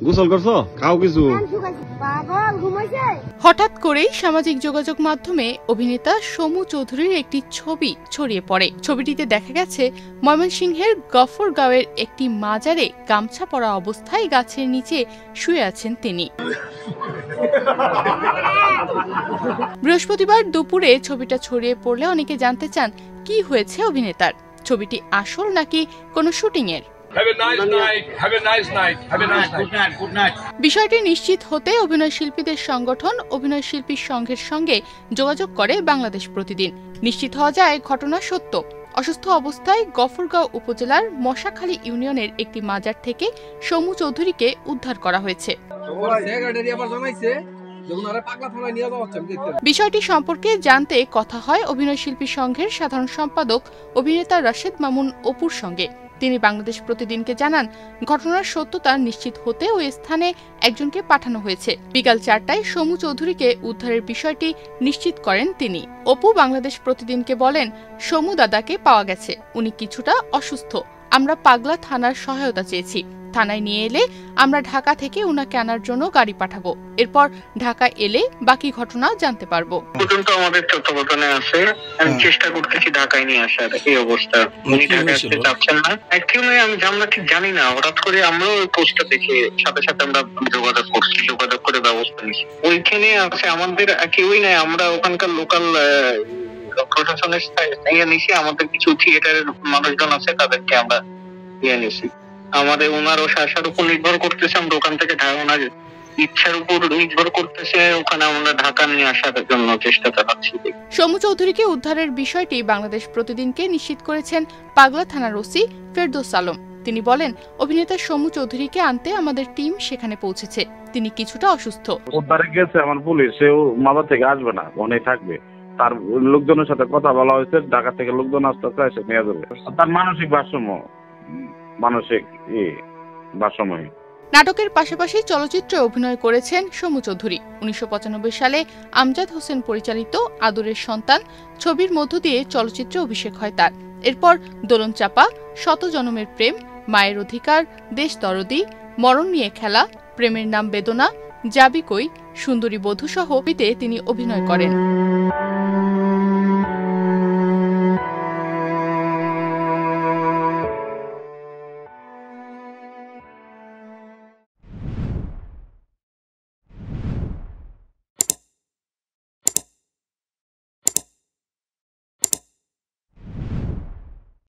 গোসল করছো? খাও কিছু। হঠাৎ করেই সামাজিক যোগাযোগ মাধ্যমে অভিনেতা সমু চৌধুরীর একটি ছবি ছড়িয়ে পড়ে। ছবিটিতে দেখা গেছে ময়মনসিংহের গফরগাঁওয়ের একটি মাজারে গামছা পরা অবস্থায় গাছের নিচে শুয়ে আছেন তিনি। বৃহস্পতিবার দুপুরে ছবিটা ছড়িয়ে পড়লে অনেকে জানতে চান কি হয়েছে অভিনেতার। ছবিটি আসল নাকি কোনো শুটিংয়ের। বিষয়টি নিশ্চিত হতে অভিনয় শিল্পীদের সংগঠন অভিনয় শিল্পী সংঘের সঙ্গে যোগাযোগ করে বাংলাদেশ প্রতিদিন। নিশ্চিত হওয়া যায় ঘটনা সত্য। অসুস্থ অবস্থায় গফরগাঁও উপজেলার মশাখালী ইউনিয়নের একটি মাজার থেকে সমু চৌধুরীকে উদ্ধার করা হয়েছে। বিষয়টি সম্পর্কে জানতে কথা হয় অভিনয় শিল্পী সংঘের সাধারণ সম্পাদক অভিনেতা রাশেদ মামুন অপুর সঙ্গে। তিনি বাংলাদেশ প্রতিদিনকে জানান, ঘটনার সত্যতা নিশ্চিত হতে ওই স্থানে একজনকে পাঠানো হয়েছে। বিকাল 4টায় সমু চৌধুরীকে উদ্ধারের বিষয়টি নিশ্চিত করেন তিনি। অপু বাংলাদেশ প্রতিদিনকে বলেন, সমু দাদাকে পাওয়া গেছে, উনি কিছুটা অসুস্থ। আমরা পাগলা থানার সহায়তা চেয়েছি। থানায় নিয়ে এলে আমরা ঢাকা থেকে উনাকে আনার জন্য গাড়ি পাঠাবো। এরপর ঢাকা এলে বাকি ঘটনা জানতে পারবো। পর্যন্ত আমাদের তত্ত্বাবধানে আছে, আমি চেষ্টা করতেছি ঢাকায় নিয়ে আসার। এই অবস্থা উনি ঢাকা আসতে চাচ্ছেন না। অ্যাকচুয়ালি আমরা ঠিক জানি না, হঠাৎ করে আমরাও পোস্টটা দেখে সাথে সাথে আমরা যোগাযোগ করে ব্যবস্থা নিচ্ছি। ওইখানে আছে আমাদের কেউই নাই, আমরা ওখানকার লোকাল প্রশাসনের নিয়েছি। আমাদের কিছু থিয়েটারের মানুষজন আছে, তাদেরকে আমরা নিয়ে নিয়েছি। আমাদের ওনার আশার উপর নির্ভর করতেছে, আমরা ওখান থেকে ওনার ইচ্ছার উপর নির্ভর করতেছে, ওখানে আমরা ঢাকা নিয়ে আসার জন্য চেষ্টা চালাচ্ছি। সমু চৌধুরীকে উদ্ধারের বিষয়টি বাংলাদেশ প্রতিদিনকে নিশ্চিত করেছেন পাগলা থানার ওসি ফেরদৌস আলম। তিনি বলেন, অভিনেতা সমু চৌধুরীকে আনতে আমাদের টিম সেখানে পৌঁছেছে। তিনি কিছুটা অসুস্থ। উদ্ধারে গেছে আমার পুলিশ, সেও মাদার থেকে আসবে না, ওখানে থাকবে। তার লোকজনের সাথে কথা বলা হয়েছে, ঢাকা থেকে লোকজন আসতে চায়, সে নিয়ে যাবে। তার মানসিক ভারসাম্য নাটকের পাশাপাশি চলচ্চিত্রে অভিনয় করেছেন সমু চৌধুরী। 1995 সালে আমজাদ হোসেন পরিচালিত আদরের সন্তান ছবির মধ্য দিয়ে চলচ্চিত্রে অভিষেক হয় তার। এরপর দোলন চাপা, শত জনমের প্রেম, মায়ের অধিকার, দেশ দরদি, মরণ নিয়ে খেলা, প্রেমের নাম বেদনা, যাবি কই, সুন্দরী বধূ সহ তিনি অভিনয় করেন।